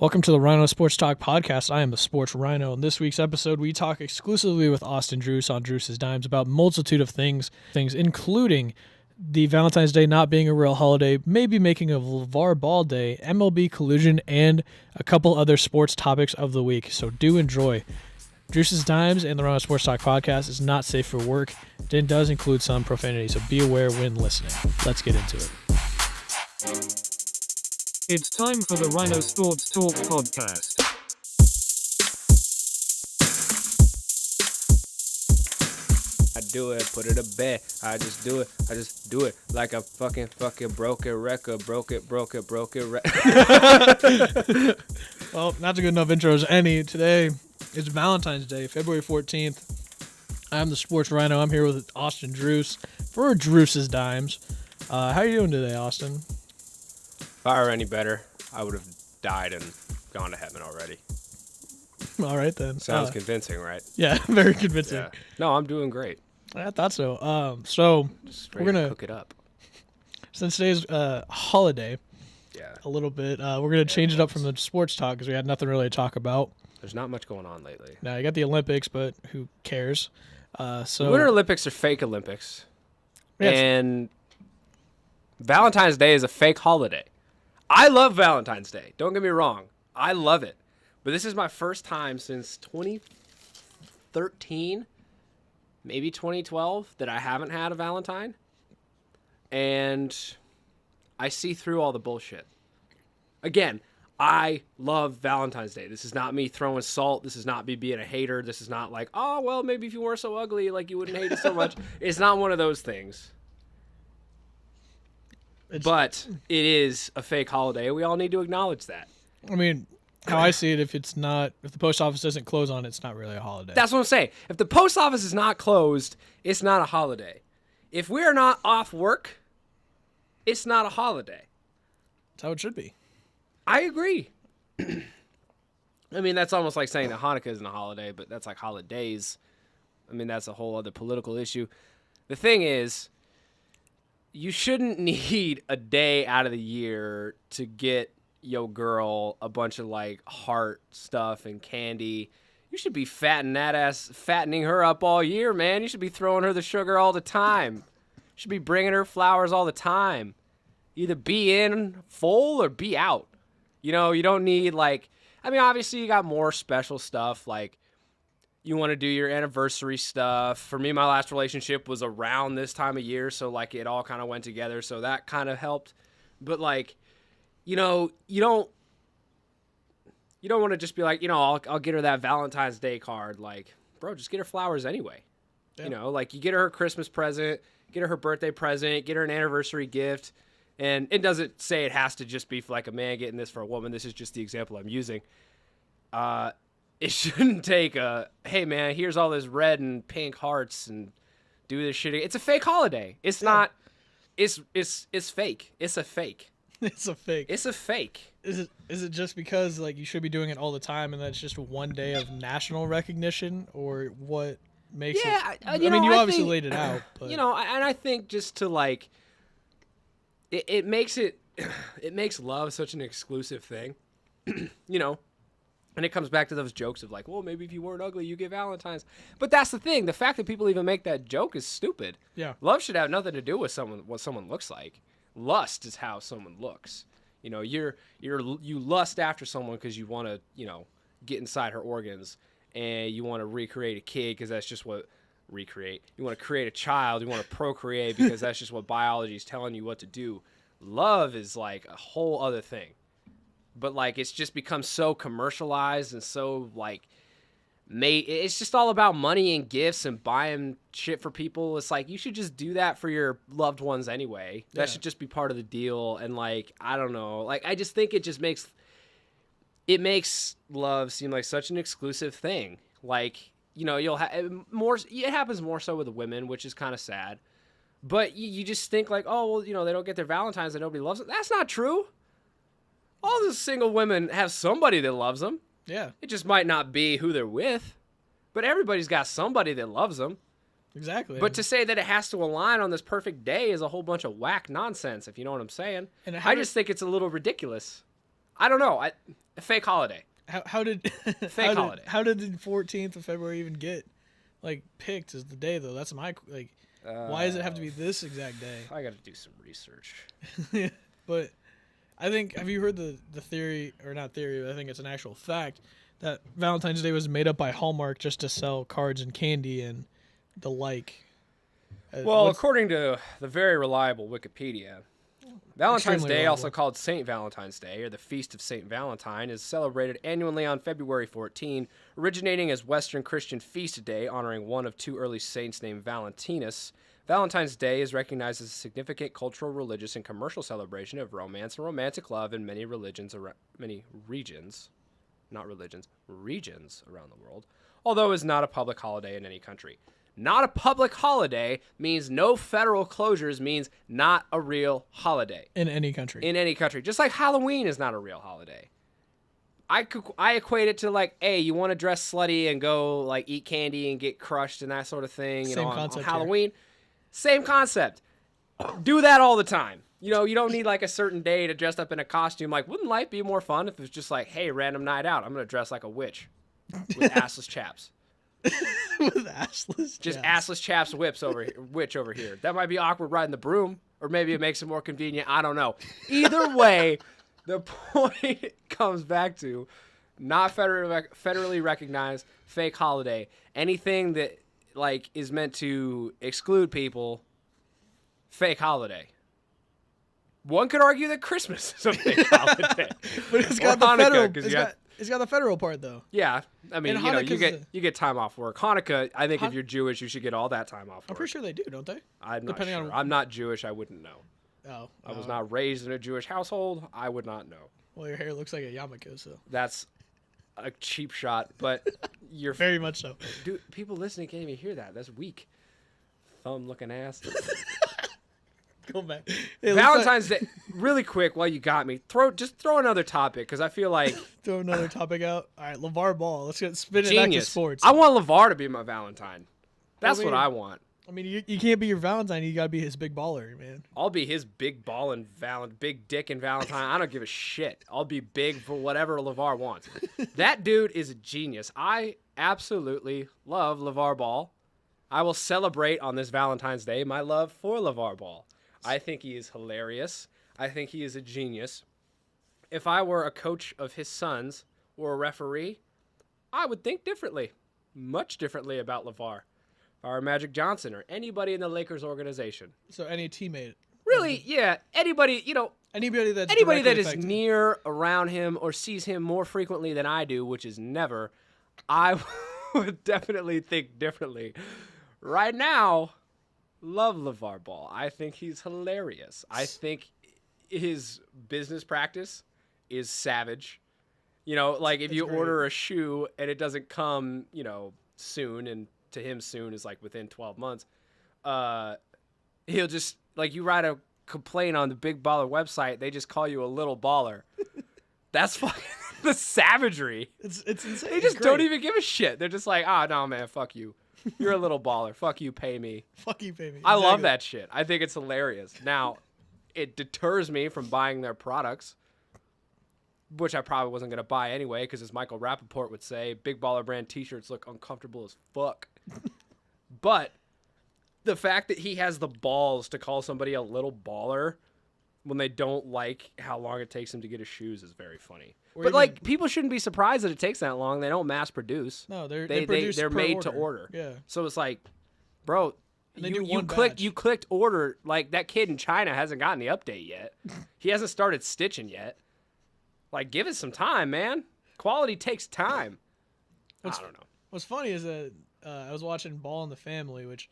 Welcome to the Ryno Sports Talk Podcast. I am the Sports Ryno. In this week's episode, we talk exclusively with Austin Druses on Druses Dimes about a multitude of things including the Valentine's Day not being a real holiday, maybe making a Lavar Ball Day, MLB collusion, and a couple other sports topics of the week. So do enjoy. Druses Dimes and the Ryno Sports Talk Podcast is not safe for work. It does include some profanity, so be aware when listening. Let's get into it. It's time for the Ryno Sports Talk Podcast. I do it, put it to bed. I just do it like a fucking broken record. Broke it record. Well, not a good enough intro as any. Today is Valentine's Day, February 14th. I'm the Sports Ryno. I'm here with Austin Druses for Druses Dimes. How are you doing today, Austin? If I were any better, I would have died and gone to heaven already. All right, then. Sounds convincing, right? Yeah, very convincing. Yeah. No, I'm doing great. I thought so. So Just we're gonna cook it up. Since today's holiday, Yeah. a little bit, we're gonna change it up from the sports talk because we had nothing really to talk about. There's not much going on lately. Now you got the Olympics, but who cares? So Winter Olympics are fake Olympics, Yes. and Valentine's Day is a fake holiday. I love Valentine's Day. Don't get me wrong. I love it. But this is my first time since 2013, maybe 2012, that I haven't had a Valentine. And I see through all the bullshit. Again, I love Valentine's Day. This is not me throwing salt. This is not me being a hater. This is not like, oh, well, maybe if you weren't so ugly, like you wouldn't hate it so much. It's not one of those things. But it is a fake holiday. We all need to acknowledge that. I mean, how I see it, if the post office doesn't close on it, it's not really a holiday. That's what I'm saying. If the post office is not closed, it's not a holiday. If we're not off work, it's not a holiday. That's how it should be. I agree. I mean, that's almost like saying that Hanukkah isn't a holiday, but that's like holidays. I mean, that's a whole other political issue. The thing is, you shouldn't need a day out of the year to get your girl a bunch of like heart stuff and candy. You should be fattening her up all year, man. You should be throwing her the sugar all the time. You should be bringing her flowers all the time. Either be in full or be out. You know, you don't need like, I mean, obviously you got more special stuff like you want to do your anniversary stuff. For me, my last relationship was around this time of year, so like it all kind of went together, so that kind of helped. But like, you know, you don't want to just be like, you know, I'll get her that Valentine's Day card. Like, bro, just get her flowers anyway. Yeah. You know, like you get her Christmas present, get her birthday present, get her an anniversary gift. And it doesn't say it has to just be for like a man getting this for a woman. This is just the example I'm using. It shouldn't take hey man, here's all this red and pink hearts and do this shit. It's a fake holiday. It's not. It's fake. It's a fake. It's a fake. It's a fake. Is it just because like you should be doing it all the time and that's just one day of national recognition, or what makes it? I mean, you obviously laid it out, but you know, and I think just to like, it makes love such an exclusive thing, you know. And it comes back to those jokes of like, well, maybe if you weren't ugly, you get Valentine's. But that's the thing. The fact that people even make that joke is stupid. Yeah. Love should have nothing to do with what someone looks like. Lust is how someone looks. You know, you lust after someone because you want to, you know, get inside her organs, and you want to recreate a kid because that's just what recreate. You want to create a child. You want to procreate because that's just what biology is telling you what to do. Love is like a whole other thing. But like it's just become so commercialized and so like it's just all about money and gifts and buying shit for people. It's like you should just do that for your loved ones anyway. That should just be part of the deal. And like I don't know, like I just think it just makes love seem like such an exclusive thing. Like, you know, you'll have more. It happens more so with the women, which is kind of sad. But you just think like, oh well, you know, they don't get their Valentines and nobody loves them. That's not true. All the single women have somebody that loves them. Yeah. It just might not be who they're with, but everybody's got somebody that loves them. Exactly. But to say that it has to align on this perfect day is a whole bunch of whack nonsense, if you know what I'm saying. And I just think it's a little ridiculous. I don't know. A fake holiday. How did Fake holiday. How did the 14th of February even get picked as the day though? That's my why does it have to be this exact day? I got to do some research. But I think, have you heard the theory, or not theory, but I think it's an actual fact, that Valentine's Day was made up by Hallmark just to sell cards and candy and the like? Well, according to the very reliable Wikipedia, Valentine's Extremely Day, reliable. also called St. Valentine's Day, or the Feast of St. Valentine, is celebrated annually on February 14, originating as Western Christian feast day honoring one of two early saints named Valentinus. Valentine's Day is recognized as a significant cultural, religious, and commercial celebration of romance and romantic love in many regions around the world, although it is not a public holiday in any country. Not a public holiday means no federal closures, means not a real holiday. In any country. In any country. Just like Halloween is not a real holiday. I equate it to hey, you want to dress slutty and go eat candy and get crushed and that sort of thing. Same on concept Halloween. Same concept. Do that all the time. You don't need a certain day to dress up in a costume. Wouldn't life be more fun if it was just hey, random night out, I'm going to dress like a witch with assless chaps. With assless Just chaps. assless chaps witch over here. That might be awkward riding the broom, or maybe it makes it more convenient. I don't know. Either way, the point comes back to not federally recognized fake holiday. Anything that is meant to exclude people, fake holiday. One could argue that Christmas is a fake holiday, But it's Or got the Hanukkah, federal. 'cause It's got the federal part though. Yeah, I mean, And you get time off work. Hanukkah, I think if you're Jewish, you should get all that time off work. I'm pretty sure they do, don't they? I'm not depending sure. on- I'm not Jewish. I wouldn't know. Oh, I was not raised in a Jewish household. I would not know. Well, your hair looks like a yarmulke, so That's a cheap shot, but you're very much so. Dude, people listening can't even hear that. That's weak. Thumb looking ass. Go back. Valentine's Day, really quick while you got me. Throw another topic because I feel like Throw another topic out. All right, Lavar Ball. Let's spin it back to genius. sports. I want Lavar to be my Valentine. That's what mean- I want. I mean, you can't be your Valentine. You gotta be his big baller, man. I'll be his big ball and big dick and Valentine. I don't give a shit. I'll be big for whatever Lavar wants. That dude is a genius. I absolutely love Lavar Ball. I will celebrate on this Valentine's Day my love for Lavar Ball. I think he is hilarious. I think he is a genius. If I were a coach of his sons or a referee, I would think differently, much differently about Lavar. If I were Magic Johnson or anybody in the Lakers organization. So any teammate, Really, yeah, anybody anybody that directly is affected. near, around him, or sees him more frequently than I do, which is never, I would definitely think differently. Right now, love LeVar Ball. I think he's hilarious. I think his business practice is savage. If you great. order a shoe and it doesn't come, soon, and to him soon is within 12 months, he'll just, you write a complaint on the Big Baller website, they just call you a little baller. That's fucking the savagery. It's insane. They just don't even give a shit. They're just no, man, fuck you. You're a little baller. Fuck you, pay me. Fuck you, baby. I love that shit. I think it's hilarious. Now, it deters me from buying their products, which I probably wasn't going to buy anyway, because as Michael Rappaport would say, Big Baller brand t-shirts look uncomfortable as fuck. But the fact that he has the balls to call somebody a little baller when they don't like how long it takes him to get his shoes is very funny. Or But even- people shouldn't be surprised that it takes that long. They don't mass produce. No, they're made to order. Yeah. So it's bro, And they you, do you one clicked batch. you clicked order. That kid in China hasn't gotten the update yet. He hasn't started stitching yet. Give it some time, man. Quality takes time. I don't know. What's funny is that I was watching Ball in the Family, which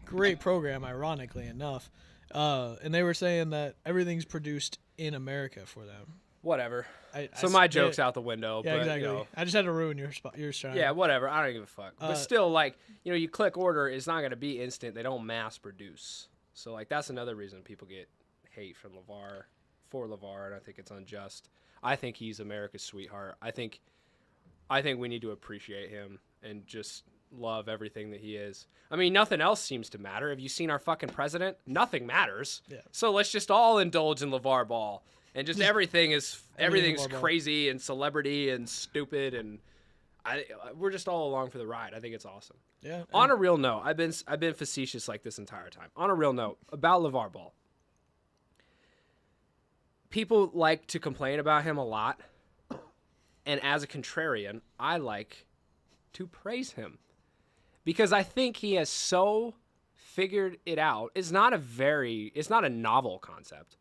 great program, ironically enough, and they were saying that everything's produced in America for them. Whatever. I My joke's out the window. Yeah, but, exactly. I just had to ruin your shine. Yeah, whatever. I don't give a fuck. But still, you click order, it's not going to be instant. They don't mass produce. So, that's another reason people get hate from LeVar, for LeVar, and I think it's unjust. I think he's America's sweetheart. I think we need to appreciate him and just, love everything that he is. I mean, nothing else seems to matter. Have you seen our fucking president? Nothing matters. Yeah. So let's just all indulge in Lavar Ball. And just everything's Lavar Ball. crazy and celebrity and stupid, and we're just all along for the ride. I think it's awesome. Yeah. On a real note, I've been facetious like this entire time. On a real note about Lavar Ball, people like to complain about him a lot, and as a contrarian, I like to praise him because I think he has so figured it out. It's not a novel concept.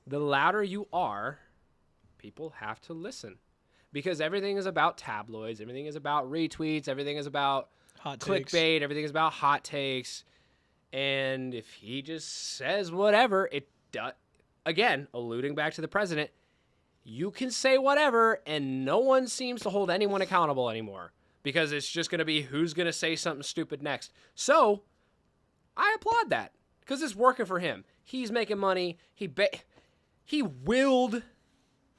The louder you are, people have to listen because everything is about tabloids. Everything is about retweets. Everything is about hot takes. clickbait. Everything is about hot takes. And if he just says whatever, it does. Again, alluding back to the president, you can say whatever and no one seems to hold anyone accountable anymore because it's just going to be who's going to say something stupid next. So I applaud that because it's working for him. He's making money. He willed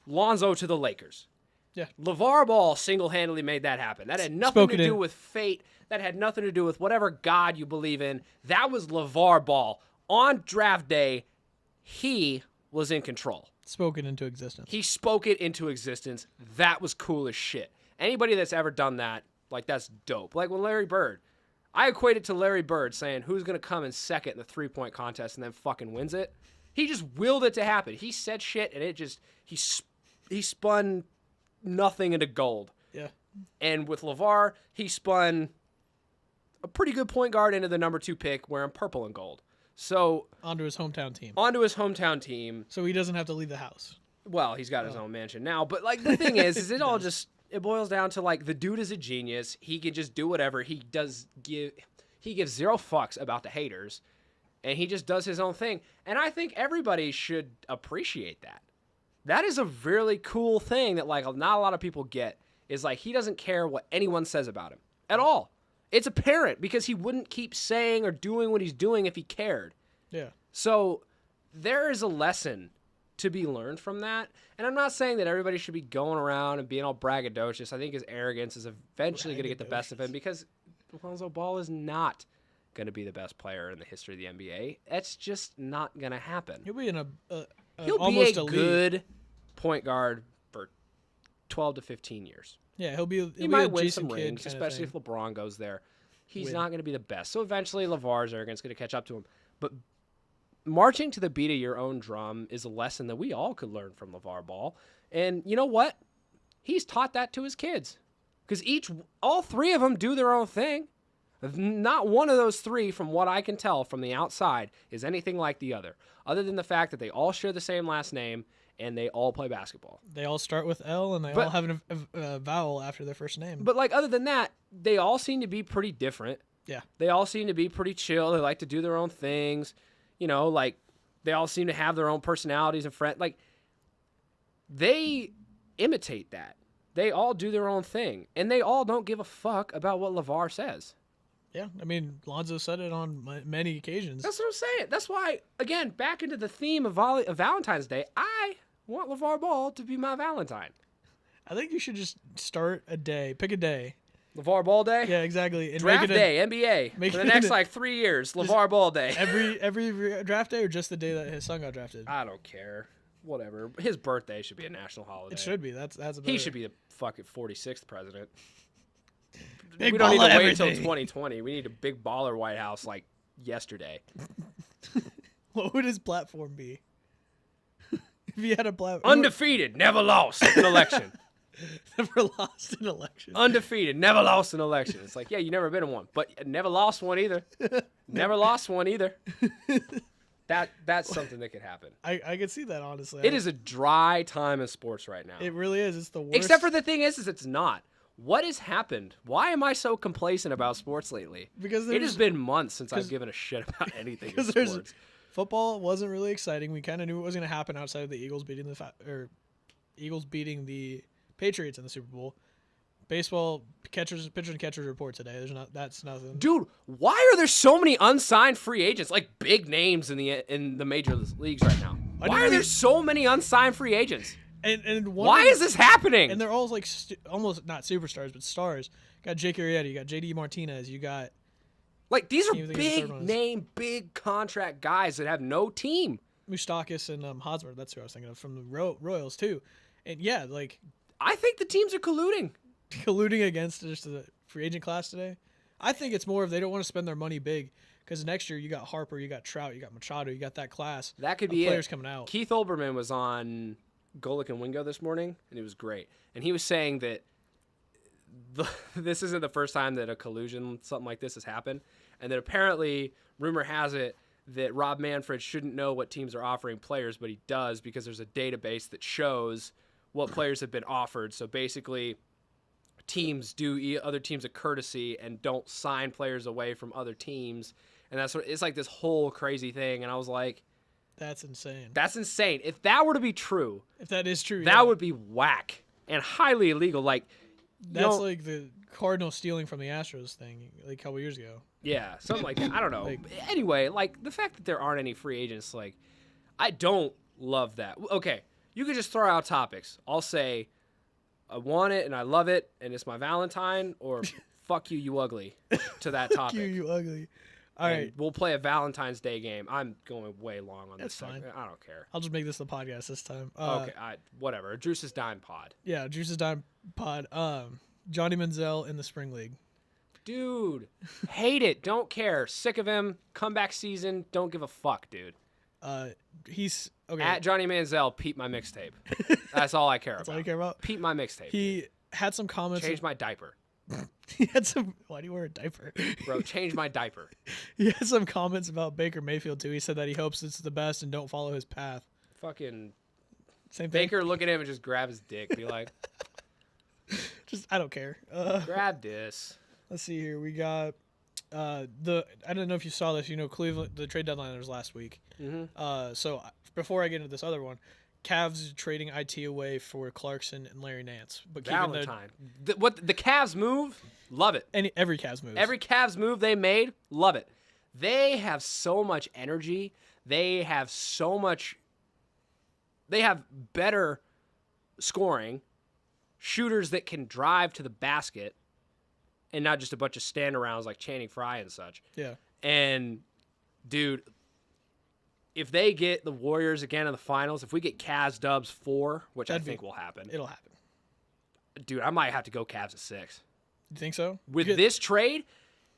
Lonzo to the Lakers. Yeah. LaVar Ball single-handedly made that happen. That had nothing to do with fate. That had nothing to do with whatever God you believe in. That was LaVar Ball. On draft day, he was in control. Spoken into existence. He spoke it into existence. That was cool as shit. Anybody that's ever done that, like, that's dope. Like when Larry Bird. I equate it to Larry Bird saying who's going to come in second in the three-point contest and then fucking wins it. He just willed it to happen. He said shit, and it just he spun nothing into gold. Yeah. And with LaVar, he spun a pretty good point guard into the number 2 pick wearing purple and gold. So onto his hometown team. So he doesn't have to leave the house. Well, he's got his own mansion now. But like the thing is it all just it boils down to like the dude is a genius. He can just do whatever. He gives zero fucks about the haters. And he just does his own thing. And I think everybody should appreciate that. That is a really cool thing that like not a lot of people get is like he doesn't care what anyone says about him at all. It's apparent because he wouldn't keep saying or doing what he's doing if he cared. Yeah. So there is a lesson to be learned from that. And I'm not saying that everybody should be going around and being all braggadocious. I think his arrogance is eventually going to get the best of him because Lonzo Ball is not going to be the best player in the history of the NBA. That's just not going to happen. He'll be in He'll almost be a good point guard for 12 to 15 years. Yeah, he might a win Jason some Kidd rings, especially if LeBron goes there. He's Win. not going to be the best. So eventually LeVar's arrogance is going to catch up to him. But marching to the beat of your own drum is a lesson that we all could learn from LaVar Ball. And you know what? He's taught that to his kids. Because all 3 of them do their own thing. Not one of those 3, from what I can tell from the outside, is anything like the other than the fact that they all share the same last name and they all play basketball. They all start with L and they all have a vowel after their first name. But like other than that, they all seem to be pretty different. Yeah. They all seem to be pretty chill. They like to do their own things. You know, like they all seem to have their own personalities and friends. Like they imitate that. They all do their own thing. And they all don't give a fuck about what LaVar says. Yeah, I mean, Lonzo said it on many occasions. That's what I'm saying. That's why, again, back into the theme of Valentine's Day, I want LaVar Ball to be my Valentine. I think you should just start a day. Pick a day. LaVar Ball Day? Yeah, exactly. And draft day, NBA. For the next, 3 years, LaVar Ball Day. Every draft day or just the day that his son got drafted? I don't care. Whatever. His birthday should be a national holiday. It should be. That's he should be the fucking 46th president. Big we don't need to wait everything. until 2020. We need a big baller White House like yesterday. What would his platform be? If he had a platform. Undefeated, never lost an election. Never lost an election. Undefeated, never lost an election. It's like, yeah, you never been in one, but never lost one either. Never lost one either. That's something that could happen. I could see that, honestly. It is a dry time in sports right now. It really is. It's the worst. Except for the thing is it's not. What has happened? Why am I so complacent about sports lately? Because it has been months since I've given a shit about anything in sports. Football wasn't really exciting. We kind of knew what was going to happen outside of the Eagles beating the Patriots in the Super Bowl. Baseball pitchers and catchers report today. That's nothing. Dude, why are there so many unsigned free agents, like big names in the major leagues right now? Why are there so many unsigned free agents? And why is this happening? And they're all like almost not superstars, but stars. Got Jake Arrieta, you got JD Martinez, you got like these are big name, big contract guys that have no team. Moustakis and Hosmer, that's who I was thinking of from the Royals too. And yeah, like I think the teams are colluding against just the free agent class today. I think it's more of they don't want to spend their money big because next year you got Harper, you got Trout, you got Machado, you got that class. That could be players coming out. Keith Olbermann was on Golick and Wingo this morning, and it was great. And he was saying that this isn't the first time that a collusion, something like this has happened, and that apparently, rumor has it, that Rob Manfred shouldn't know what teams are offering players, but he does because there's a database that shows what players have been offered. So basically, teams do other teams a courtesy and don't sign players away from other teams, and that's what it's like this whole crazy thing. And I was like, that's insane. That's insane. If that were to be true, if that is true, that would be whack and highly illegal. Like that's like the Cardinals stealing from the Astros thing like a couple years ago. Yeah, something like that. I don't know. Anyway, like the fact that there aren't any free agents, like I don't love that. Okay, you could just throw out topics. I'll say I want it and I love it and it's my Valentine, or fuck you, you ugly, to that topic. Fuck you ugly. All right. We'll play a Valentine's Day game. I'm going way long on That's this. Fine. I don't care. I'll just make this the podcast this time. Okay, whatever. Druses Dime Pod. Yeah, Druses Dime Pod. Johnny Manziel in the Spring League. Dude, hate it. Don't care. Sick of him. Comeback season. Don't give a fuck, dude. He's okay. At Johnny Manziel, peep my mixtape. That's all I care about. That's all you care about? Peep my mixtape. He had some comments. Change my diaper. He had some. Why do you wear a diaper? Bro, change my diaper. He had some comments about Baker Mayfield, too. He said that he hopes it's the best and don't follow his path. Fucking same thing. Baker look at him and just grab his dick. Be like, I don't care. Grab this. Let's see here. We got I don't know if you saw this. You know, Cleveland, the trade deadline was last week. Mm-hmm. So before I get into this other one, Cavs trading IT away for Clarkson and Larry Nance. But Valentine. The Cavs move, love it. Every Cavs move. Every Cavs move they made, love it. They have so much energy. They have better scoring, shooters that can drive to the basket, and not just a bunch of stand-arounds like Channing Frye and such. Yeah. And, dude, if they get the Warriors again in the finals, if we get Cavs Dubs 4, which I think will happen. It'll happen. Dude, I might have to go Cavs at 6. You think so? With this trade,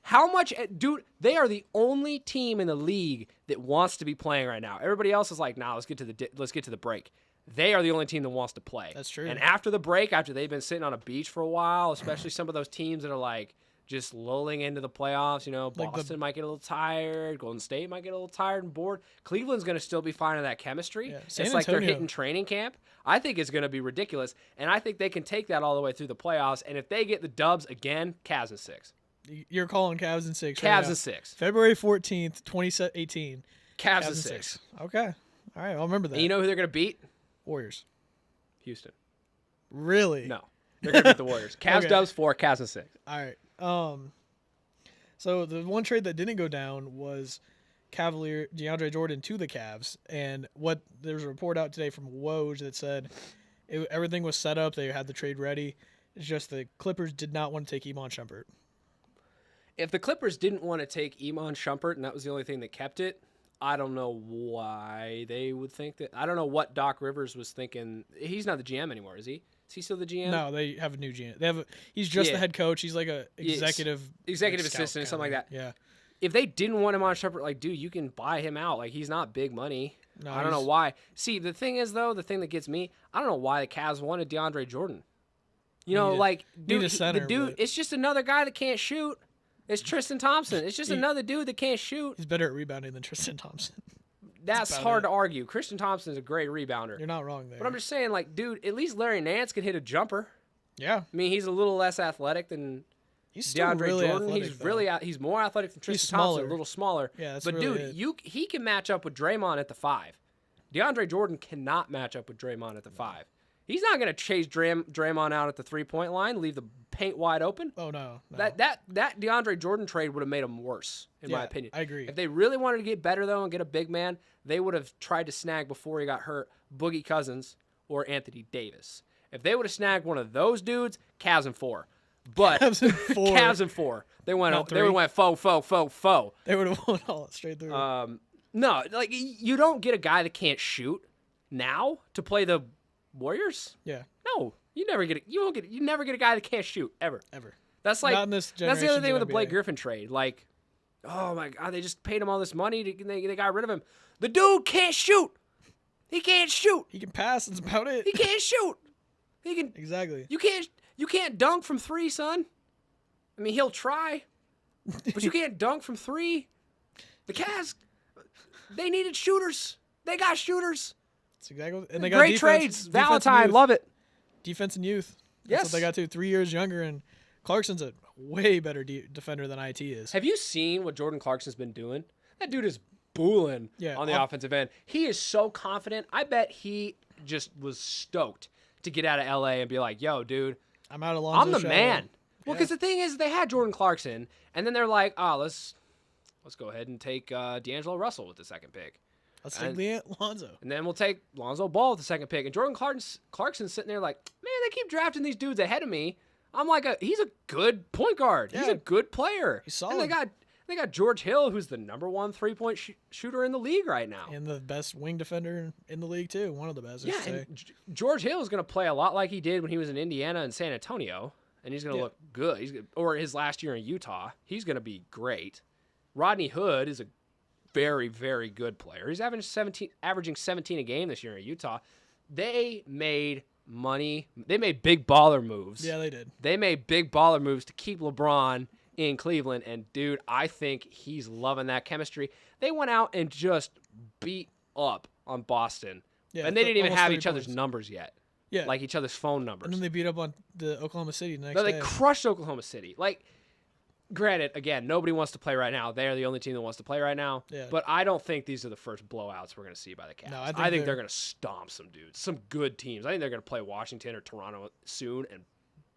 how much – dude, they are the only team in the league that wants to be playing right now. Everybody else is like, nah, let's get to the break. They are the only team that wants to play. That's true. And after the break, after they've been sitting on a beach for a while, especially some of those teams that are like just lulling into the playoffs, you know, Boston might get a little tired, Golden State might get a little tired and bored. Cleveland's going to still be finding that chemistry. Yeah. It's like they're hitting training camp. I think it's going to be ridiculous, and I think they can take that all the way through the playoffs. And if they get the Dubs again, Cavs in 6. You're calling Cavs in 6. Cavs in 6. February 14th, 2018. Cavs in 6. Okay. All right, I'll remember that. And you know who they're going to beat? Warriors. Houston. Really? No. They're going to beat the Warriors. Cavs Dubs 4, Cavs in 6. All right. So the one trade that didn't go down was Cavalier DeAndre Jordan to the Cavs, and there's a report out today from Woj that said everything was set up. They had the trade ready. It's just the Clippers did not want to take Iman Shumpert. If the Clippers didn't want to take Iman Shumpert and that was the only thing that kept it, I don't know why they would think that. I don't know what Doc Rivers was thinking. He's not the GM anymore, is he? Is he still the GM? No, they have a new GM. He's just the head coach. He's like a executive assistant or something like that. Yeah. If they didn't want him on Shumpert, like, dude, you can buy him out. Like, he's not big money. No, I don't know why. See, the thing is, though, the thing that gets me, I don't know why the Cavs wanted DeAndre Jordan. You know, dude, it's just another guy that can't shoot. It's Tristan Thompson. It's just another dude that can't shoot. He's better at rebounding than Tristan Thompson. That's hard to argue. Tristan Thompson is a great rebounder. You're not wrong there. But I'm just saying, like, dude, at least Larry Nance could hit a jumper. Yeah. I mean, he's a little less athletic than DeAndre really Jordan. Athletic, He's more athletic than Tristan Thompson, a little smaller. Yeah, that's but really dude, he can match up with Draymond at the 5. DeAndre Jordan cannot match up with Draymond at the 5. He's not going to chase Draymond out at the 3-point line, leave the paint wide open. Oh, no. That DeAndre Jordan trade would have made him worse, in my opinion. I agree. If they really wanted to get better, though, and get a big man, they would have tried to snag, before he got hurt, Boogie Cousins or Anthony Davis. If they would have snagged one of those dudes, Cavs in 4. But Cavs in 4. Cavs in 4. They would have 3. went foe. They would have won all straight through. No, like you don't get a guy that can't shoot now to play the Warriors. Yeah. No, you never get you never get a guy that can't shoot ever. That's like Not in this that's the other thing with the generation's Blake NBA. Griffin trade. Like, oh my God, they just paid him all this money. They got rid of him. The dude can't shoot. He can't shoot. He can pass. That's about it. He can't shoot. He can. Exactly. You can't dunk from 3, son. I mean, he'll try, but you can't dunk from 3. The Cavs, they needed shooters. They got shooters. That's exactly. And they got Great defense, trades. defense and Valentine, youth. love it. Defense and youth. That's Yes. what they got to. 3 years younger, and Clarkson's a way better defender than IT is. Have you seen what Jordan Clarkson's been doing? That dude is booling on the offensive end. He is so confident. I bet he just was stoked to get out of LA and be like, yo, dude, I'm out of Lonzo I'm the Shadow. man. Well, Yeah. because the thing is, they had Jordan Clarkson, and then they're like, oh, let's go ahead and take D'Angelo Russell with the second pick. Let's take Lonzo. And then we'll take Lonzo Ball with the second pick. And Jordan Clarkson's sitting there like, man, they keep drafting these dudes ahead of me. I'm like, he's a good point guard. He's Yeah. a good player. He's solid. And they got George Hill, who's the #1 3-point shooter in the league right now. And the best wing defender in the league, too. One of the best, I should say. And George Hill is going to play a lot like he did when he was in Indiana and San Antonio. And he's going to look good. Or his last year in Utah. He's going to be great. Rodney Hood is a very, very good player. He's averaging 17 a game this year in Utah. They made money. They made big baller moves. Yeah, they did. They made big baller moves to keep LeBron in Cleveland. And, dude, I think he's loving that chemistry. They went out and just beat up on Boston. Yeah, and they didn't even almost have 30 each other's points. numbers yet. Yeah. Like each other's phone numbers. And then they beat up on the Oklahoma City the next No, they day. crushed Oklahoma City. Like, granted, again, nobody wants to play right now. They're the only team that wants to play right now. Yeah. But I don't think these are the first blowouts we're going to see by the Cavs. No, I think they're going to stomp some dudes, some good teams. I think they're going to play Washington or Toronto soon and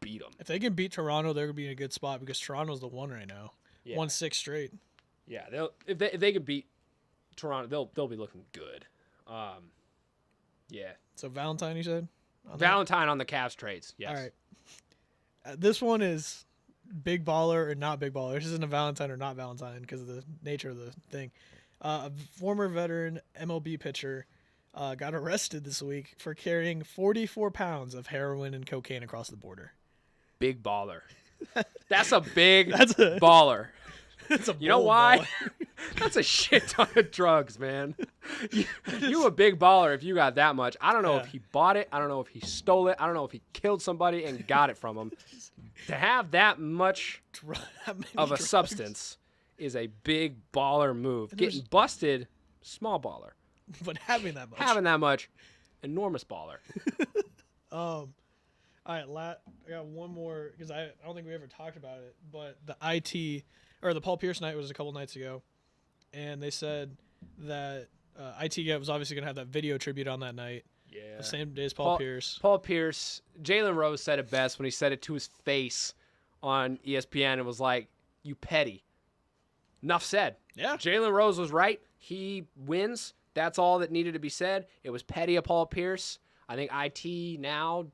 beat them. If they can beat Toronto, they're going to be in a good spot because Toronto's the one right now. Yeah. Won 6 straight. Yeah, if they can beat Toronto, they'll be looking good. Yeah. So Valentine, you said? On that? Valentine on the Cavs trades. Yes. All right. This one is big baller or not big baller. This isn't a Valentine or not Valentine because of the nature of the thing. A former veteran MLB pitcher got arrested this week for carrying 44 pounds of heroin and cocaine across the border. Big baller. That's a big That's a- baller. It's a You know bold why? baller. That's a shit ton of drugs, man. You a big baller if you got that much. I don't know if he bought it. I don't know if he stole it. I don't know if he killed somebody and got it from him. To have that much That many of a drugs. substance is a big baller move. And there's- Getting busted, small baller. But having that much. Having that much, enormous baller. All right, I got one more because I don't think we ever talked about it, but the IT or the Paul Pierce night was a couple nights ago, and they said that IT was obviously gonna have that video tribute on that night, Yeah. the same day as Paul Pierce. Paul Pierce, Jalen Rose said it best when he said it to his face on ESPN and was like, "You petty." Enough said. Yeah, Jalen Rose was right. He wins. That's all that needed to be said. It was petty of Paul Pierce. I think IT now,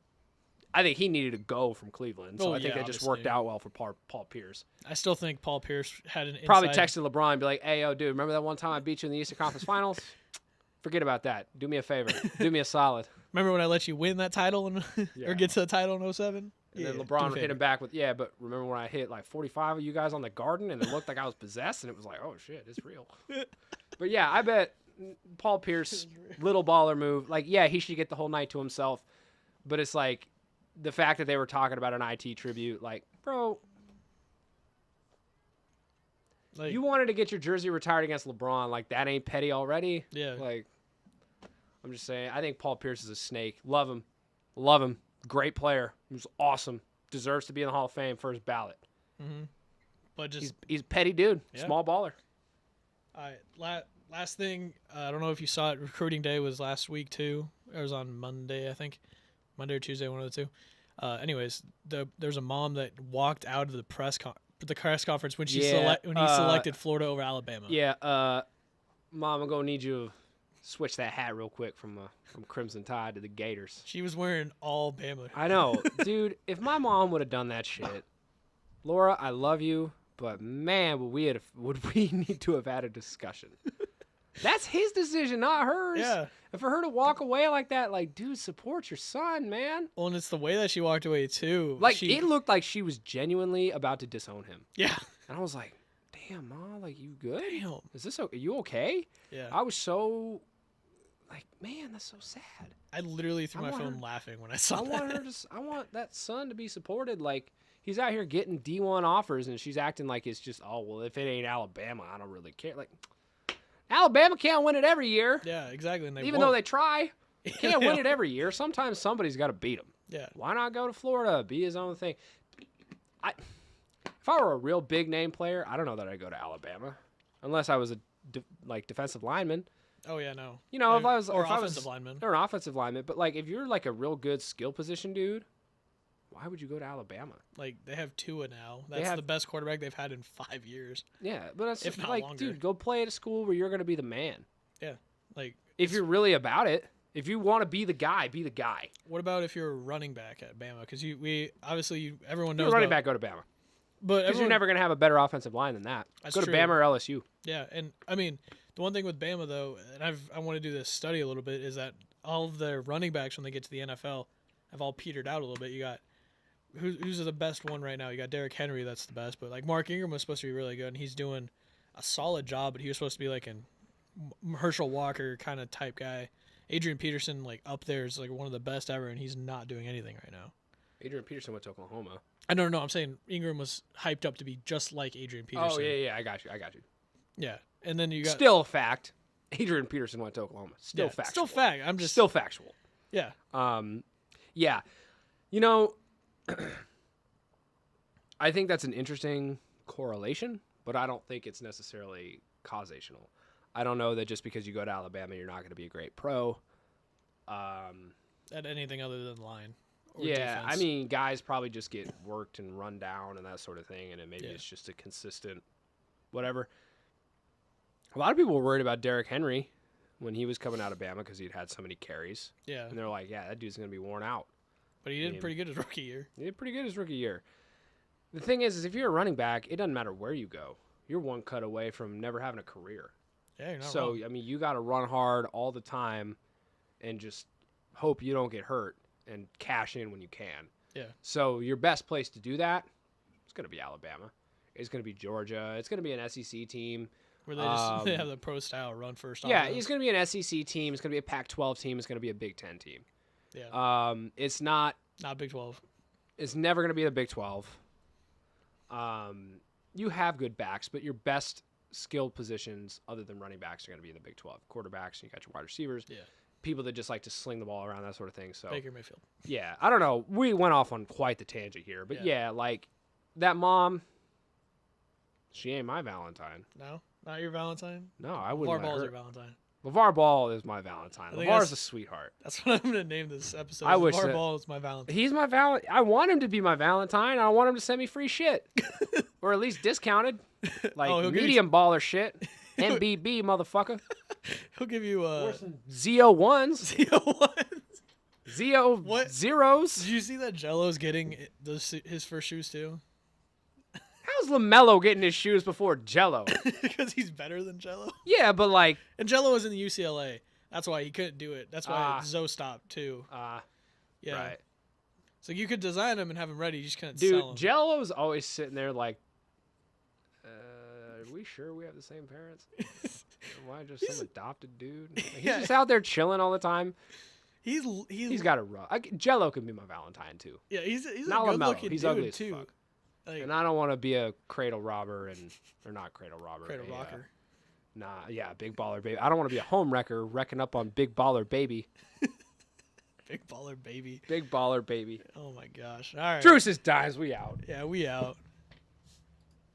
I think he needed to go from Cleveland. So Oh, I think yeah, it just obviously. worked out well for Paul Pierce. I still think Paul Pierce had an Probably inside- texted LeBron and be like, hey, yo, dude, remember that one time I beat you in the Eastern Conference Finals? Forget about that. Do me a favor. Do me a solid. Remember when I let you win that title Yeah. or get to the title in 07? And then LeBron hit him back with, yeah, but remember when I hit like 45 of you guys on the Garden and it looked like I was possessed and it was like, oh, shit, it's real. But yeah, I bet Paul Pierce, little baller move. Like, yeah, he should get the whole night to himself. But it's like the fact that they were talking about an IT tribute, like, bro, Like, you wanted to get your jersey retired against LeBron. Like, that ain't petty already. Yeah. Like, I'm just saying, I think Paul Pierce is a snake. Love him. Love him. Great player. He was awesome. Deserves to be in the Hall of Fame for his ballot. but just He's a petty dude. Yeah. Small baller. all right, last thing, I don't know if you saw it. Recruiting day was last week too. It was on Monday, I think, Monday or Tuesday, one of the two. Anyways, there's a mom that walked out of the press conference when he selected Florida over Alabama. Yeah. Mom, I'm gonna need you Switch that hat real quick from Crimson Tide to the Gators. She was wearing all Bama. I know, dude. If my mom would have done that shit, Laura, I love you, but man, would we need to have had a discussion? That's his decision, not hers. Yeah. And for her to walk away like that, like, dude, support your son, man. Well, and it's the way that she walked away too. Like, it looked like she was genuinely about to disown him. Yeah. And I was like, damn, Ma, like, you good? Damn. Is this, are you okay? Yeah. I was so, like, man, that's so sad. I literally threw my phone laughing when I saw that. I want that son to be supported. Like, he's out here getting D1 offers, and she's acting like it's just, oh, well, if it ain't Alabama, I don't really care. Like, Alabama can't win it every year. Yeah, exactly. And Even though they try, can't win it every year. Sometimes somebody's got to beat them. Yeah. Why not go to Florida, be his own thing? If I were a real big name player, I don't know that I'd go to Alabama, unless I was a defensive lineman. Oh yeah, no. You know, if I was offensive lineman or an offensive lineman, but like if you're like a real good skill position dude, why would you go to Alabama? Like they have Tua now. That's the best quarterback they've had in 5 years. Yeah, but that's if not like, longer. dude, go play at a school where you're going to be the man. Yeah, like if you're really about it. If you want to be the guy, be the guy. What about if you're a running back at Bama? Because everyone knows. You're a running back, go to Bama. But because you're never going to have a better offensive line than that. That's go to true. Bama or LSU. Yeah, and I mean the one thing with Bama though, and I want to do this study a little bit, is that all of their running backs when they get to the NFL have all petered out a little bit. You got who's the best one right now? You got Derrick Henry, that's the best, but like Mark Ingram was supposed to be really good, and he's doing a solid job, but he was supposed to be like an Herschel Walker kind of type guy. Adrian Peterson, like up there, is like one of the best ever, and he's not doing anything right now. Adrian Peterson went to Oklahoma. I don't know. I'm saying Ingram was hyped up to be just like Adrian Peterson. Oh yeah, I got you. Yeah, and then you got still a fact. Adrian Peterson went to Oklahoma. Still factual. Still fact. I'm just still factual. Yeah. Yeah. You know, I think that's an interesting correlation, but I don't think it's necessarily causational. I don't know that just because you go to Alabama, you're not going to be a great pro. At anything other than line. Or yeah, defense. I mean, guys probably just get worked and run down and that sort of thing, and maybe it's just a consistent whatever. A lot of people were worried about Derrick Henry when he was coming out of Bama because he'd had so many carries. Yeah. And they're like, yeah, that dude's going to be worn out. But he did pretty good his rookie year. He did pretty good his rookie year. The thing is if you're a running back, it doesn't matter where you go. You're one cut away from never having a career. Yeah, you're not wrong. I mean, you got to run hard all the time and just hope you don't get hurt and cash in when you can. Yeah. So your best place to do that is going to be Alabama. It's going to be Georgia. It's going to be an SEC team. Where they just they have the pro style run first. Yeah, it's going to be an SEC team. It's going to be a Pac-12 team. It's going to be a Big Ten team. Yeah. It's not Big 12. It's never going to be the Big 12. You have good backs, but your best skilled positions other than running backs are going to be in the Big 12. Quarterbacks, you got your wide receivers. Yeah. People that just like to sling the ball around, that sort of thing. So Baker Mayfield. Yeah, I don't know. We went off on quite the tangent here, but yeah, like that mom, she ain't my Valentine. No, not your Valentine. No, I wouldn't. LeVar Ball is your Valentine. LeVar Ball is my Valentine. LeVar's a sweetheart. That's what I'm going to name this episode. I wish LeVar Ball is my Valentine. He's my Valentine. I want him to be my Valentine. I want him to send me free shit, or at least discounted, like medium baller shit. MBB, motherfucker. He'll give you ZO1s. ZO1s. ZO zeros. Did you see that Jello's getting his first shoes too? How's LaMelo getting his shoes before Jello? Because he's better than Jello. Yeah, but like, and Jello was in the UCLA. That's why he couldn't do it. That's why Zoe stopped too. Yeah. Right. So you could design him and have him ready. You just couldn't sell him. Jello's always sitting there like, are we sure we have the same parents? Am I just some adopted dude? Like, he's just out there chilling all the time. He's got a rough. Jello can be my Valentine too. Yeah, he's not a good looking he's dude ugly as too. fuck. Like, and I don't want to be a cradle robber or not cradle robber. Cradle rocker. Big baller baby. I don't want to be a home wrecker wrecking up on big baller baby. Big baller baby. Big baller baby. Oh my gosh. All right. Druses dies. We out. Yeah, we out.